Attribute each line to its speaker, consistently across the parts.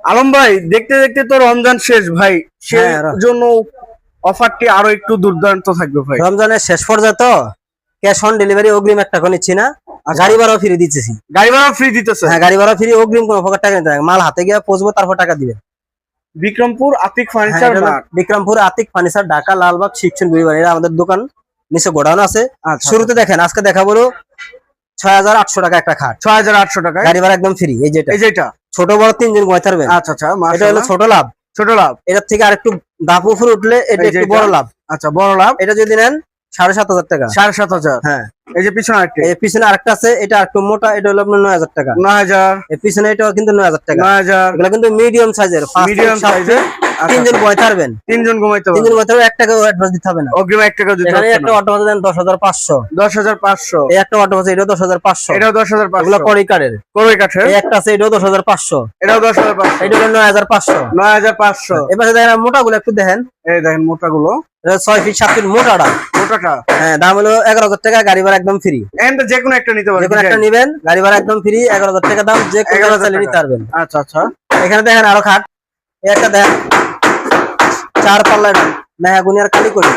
Speaker 1: আলম ভাই, দেখতে দেখতে তো রমজান শেষ ভাই, সেই
Speaker 2: হ্যাঁ,
Speaker 1: জন্য অফারটি আরো একটু দুর্দান্ত থাকবে ভাই।
Speaker 2: রমজানের শেষ পর্যায়ে তো ক্যাশ অন ডেলিভারি অগ্রিম একটা করে নিচ্ছি না, গাড়ি ভাড়াও ফ্রি দিতেছি।
Speaker 1: গাড়ি ভাড়া ফ্রি দিতেছে?
Speaker 2: হ্যাঁ, গাড়ি ভাড়া ফ্রি, অগ্রিম কোনো প্রকার টাকা নিতে হবে না। মাল হাতে গিয়ে পৌঁছবো, তারপর টাকা দিবেন।
Speaker 1: বিক্রমপুর আতিক
Speaker 2: হ্যাঁ,
Speaker 1: ফার্নিচার
Speaker 2: এটা হলো
Speaker 1: মার্ট।
Speaker 2: বিক্রমপুর আতিক ফার্নিচার, ঢাকা লালবাগ শিক্ষণ বিভাগ। এটা আমাদের দোকান, নিচে গোডাউন আছে।
Speaker 1: আচ্ছা,
Speaker 2: শুরুতে দেখেন, আজকে দেখাবো ৬,৮০০ টাকা একটা খাট,
Speaker 1: ৬,৮০০ টাকায়
Speaker 2: গাড়ি ভাড়া একদম ফ্রি। এই যেটা
Speaker 1: এই যেটা।
Speaker 2: ছোট বড় তিনজন ঘুমাই থাকবেন।
Speaker 1: আচ্ছা আচ্ছা,
Speaker 2: এটা হলো ছোট লাভ।
Speaker 1: ছোট লাভ।
Speaker 2: এটার থেকে আরেকটু ধাপ উপরে উঠলে এটা
Speaker 1: এই যে
Speaker 2: একটু
Speaker 1: এটা?
Speaker 2: বড় লাভ।
Speaker 1: আচ্ছা, বড় লাভ।
Speaker 2: এটা যদি নেন ৭,৭০০ টাকা।
Speaker 1: ৭,৭০০।
Speaker 2: হ্যাঁ,
Speaker 1: এই যে পিছনে আরেকটি,
Speaker 2: এই পিছনে আরেকটা আছে, এটা একটু মোটা, এটা হলো আপনার ৯,০০০ টাকা।
Speaker 1: ৯,০০০।
Speaker 2: এই পিছনে এটাও কিন্তু ৯,০০০ টাকা।
Speaker 1: ৯,০০০।
Speaker 2: এগুলো কিন্তু মিডিয়াম সাইজের,
Speaker 1: মিডিয়াম সাইজের।
Speaker 2: তিনজন বয় থাকবেন।
Speaker 1: তিনজন ঘুমাইতে
Speaker 2: তিনজন
Speaker 1: পারবে।
Speaker 2: বয় থাকবে, ১ টাকাও অ্যাডভান্স দিতে হবে না।
Speaker 1: অগ্রিম ১ টাকা দিতে
Speaker 2: এখানে
Speaker 1: হবে
Speaker 2: একটা
Speaker 1: না।
Speaker 2: অটো ভাড়া দেন ১০,৫০০।
Speaker 1: ১০,৫০০।
Speaker 2: এই একটা অটো ভাড়া, এটাও ১০,৫০০।
Speaker 1: এটাও ১০,৫০০।
Speaker 2: এগুলো কড়ি কাঠের।
Speaker 1: কড়ই কাঠের।
Speaker 2: এই একটা আছে, এটাও ১০,৫০০।
Speaker 1: এটাও ১০,৫০০।
Speaker 2: এটা হলো ৯,৫০০।
Speaker 1: ৯,৫০০।
Speaker 2: এবারে দেখেন মোটা গুলো একটু দেখেন,
Speaker 1: এই দেখেন মোটাগুলো।
Speaker 2: ৬ ফিট ৭ ফিট মোটাটা।
Speaker 1: মোটাটা
Speaker 2: হ্যাঁ, দাম হলো ১১,০০০ টাকা, গাড়ি ভাড়া একদম ফ্রি।
Speaker 1: এন্ড যে কোনো একটা নিতে
Speaker 2: যে
Speaker 1: পারবেন।
Speaker 2: কোনো একটা নিবেন, গাড়ি ভাড়া একদম ফ্রি। ১১,০০০ টাকা দাম, যে কোনো
Speaker 1: ১১,০০০
Speaker 2: চালিয়ে
Speaker 1: টাকা।
Speaker 2: নিতে পারবেন।
Speaker 1: আচ্ছা আচ্ছা।
Speaker 2: এখানে দেখেন আরো খাট, এই একটা দেখেন ৪ পাল্লা মেহাগুনিয়ার কালি করি।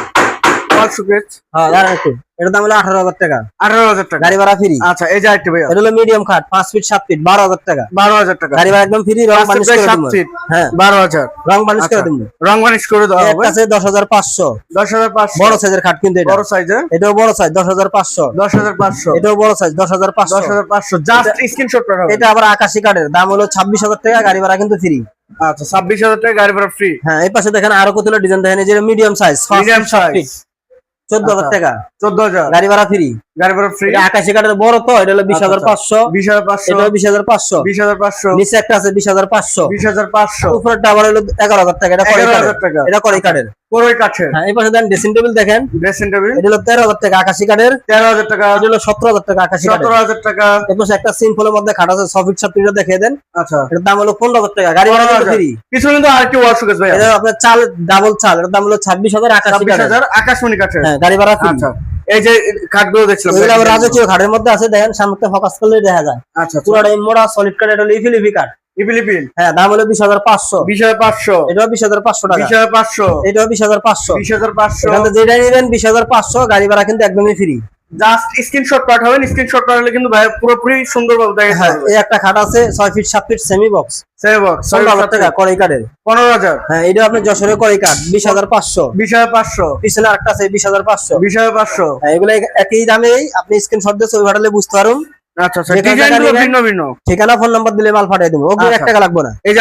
Speaker 1: ওয়াল শোকেস।
Speaker 2: হ্যাঁ, দাঁড়ান একটু, এটার দাম হলো ১৮,০০০ টাকা,
Speaker 1: ১৮,০০০ টাকা।
Speaker 2: গাড়ি ভাড়া ফ্রি।
Speaker 1: আচ্ছা, এই যে আরেকটা ভাইয়া।
Speaker 2: এটা হলো মিডিয়াম খাট, ৫ ফিট ৭ ফিট, ১২,০০০ টাকা,
Speaker 1: ১২,০০০ টাকা।
Speaker 2: গাড়ি ভাড়া একদম ফ্রি। রং
Speaker 1: ৫
Speaker 2: বানিশ
Speaker 1: ফিট
Speaker 2: করে
Speaker 1: ৭
Speaker 2: দিব।
Speaker 1: ফিট।
Speaker 2: হ্যাঁ,
Speaker 1: ১২,০০০।
Speaker 2: রং বানিশ করে দিব।
Speaker 1: রং বানিশ করে দেওয়া হবে।
Speaker 2: একটা আছে ১০,৫০০,
Speaker 1: ১০,৫০০।
Speaker 2: বড় সাইজের খাট কিন্তু এটা।
Speaker 1: বড় সাইজের।
Speaker 2: এটাও বড় সাইজ, ১০,৫০০।
Speaker 1: ১০,৫০০।
Speaker 2: এটাও বড় সাইজ, 10,৫০০।
Speaker 1: ১০,৫০০। জাস্ট স্ক্রিনশট পাঠাবেন।
Speaker 2: এটা আবার আকাশি কাঠের, দাম হলো ২৬,০০০ টাকা, গাড়ি ভাড়া কিন্তু ফ্রি।
Speaker 1: আচ্ছা, ২৬,০০০ টাকা গাড়ি ভাড়া ফ্রি।
Speaker 2: হ্যাঁ, এই পাশে দেখেন আরো কতগুলো ডিজাইন দেখেন, এই যে মিডিয়াম সাইজ,
Speaker 1: মিডিয়াম সাইজ।
Speaker 2: ১৪,০০০ টাকা,
Speaker 1: ১৪,০০০।
Speaker 2: গাড়ি ভাড়া ফ্রি।
Speaker 1: গাড়ি ভাড়া ফ্রি।
Speaker 2: এটা আকাশি কাঠের বড় তো, এটা হলো ২০,৫০০।
Speaker 1: ২০,৫০০।
Speaker 2: এটা ২০,৫০০।
Speaker 1: ২০,৫০০।
Speaker 2: নিচে একটা আছে ২০,৫০০।
Speaker 1: ২০,৫০০।
Speaker 2: উপরেরটা আবার হলো ১১,০০০ টাকা, এটা কড়ি
Speaker 1: ১১,০০০
Speaker 2: কাঠের।
Speaker 1: টাকা।
Speaker 2: এটা কড়ি কাঠের।
Speaker 1: কড়ই কাঠের।
Speaker 2: হ্যাঁ, এই পাশে দেখেন ড্রেসিং টেবিল দেখেন,
Speaker 1: ড্রেসিং টেবিল।
Speaker 2: এটা হলো ১৩,০০০ টাকা, আকাশি কাঠের।
Speaker 1: ১৩,০০০ টাকা।
Speaker 2: এটা হলো ১৭,০০০ টাকা, আকাশি কাঠের।
Speaker 1: ১৭,০০০ টাকা।
Speaker 2: এরপর একটা সিম্পলের মধ্যে খাট আছে ৬ ফিট ৭ ফিট, দেখিয়ে দেন।
Speaker 1: আচ্ছা,
Speaker 2: এটার দাম হলো ১৫,০০০ টাকা, গাড়ি ভাড়া কিন্তু ফ্রি।
Speaker 1: পিছনে কিন্তু আরেকটি ওয়াল শোকেস ভাইয়া।
Speaker 2: এটা আপনার চাল, ডাবল চাল, এটার দাম হলো ২৬,০০০, আকাশি কাঠের।
Speaker 1: ২৬,০০০ আকাশমণি কাঠের।
Speaker 2: হ্যাঁ, গাড়ি ভাড়া ফ্রি।
Speaker 1: আচ্ছা, এই যে কাঠগুলো দেখছিলাম।
Speaker 2: এগুলো আবার রাজকীয় খাটের মধ্যে আছে, দেখেন সামনে ফোকাস করলে দেখা যায়।
Speaker 1: আচ্ছা,
Speaker 2: পুরোটা মোড়া সলিড কাঠ, এটা হলো ইফিলিপি কাঠ।
Speaker 1: ফিলিপিন।
Speaker 2: হ্যাঁ, দাম হলো ২০,৫০০।
Speaker 1: ২০,৫০০।
Speaker 2: এটাও ২০,৫০০ টাকা।
Speaker 1: ২০,৫০০।
Speaker 2: এটাও ২০,৫০০।
Speaker 1: ২০,৫০০।
Speaker 2: এখান থেকে যেটা নেবেন ২০,৫০০, গাড়ি ভাড়া কিন্তু একদমই ফ্রি।
Speaker 1: জাস্ট স্ক্রিনশট পাঠাবেন। স্ক্রিনশট পাঠালে কিন্তু ভাই পুরোপুরি সুন্দরভাবে দেখা
Speaker 2: হ্যাঁ,
Speaker 1: যাবে।
Speaker 2: এই একটা খাট আছে ৬ ফিট ৭ ফিট সেমি বক্স,
Speaker 1: সেভ বক্স
Speaker 2: ১৫,০০০ টাকা, কড়াই কাঠের।
Speaker 1: ১৫,০০০।
Speaker 2: হ্যাঁ, এটা আপনার যশোরের কড়াই কাঠ, ২০,৫০০।
Speaker 1: ২০,৫০০।
Speaker 2: পিছনে আরেকটা আছে 20,৫০০।
Speaker 1: ২০,৫০০।
Speaker 2: হ্যাঁ, এগুলো একই দামেই, আপনি স্ক্রিনশট দিয়ে ছবি পাঠালে বুঝতে পারুন।
Speaker 1: আচ্ছা আচ্ছা,
Speaker 2: যেখানে
Speaker 1: ডিজাইনগুলো
Speaker 2: টাকা
Speaker 1: ভিন্ন ভিন্ন।
Speaker 2: ঠিকানা ফোন নাম্বার দিলে মাল পাঠিয়ে দেবো, ওগুলো
Speaker 1: আচ্ছা।
Speaker 2: ১ টাকা লাগবে না।
Speaker 1: এই যে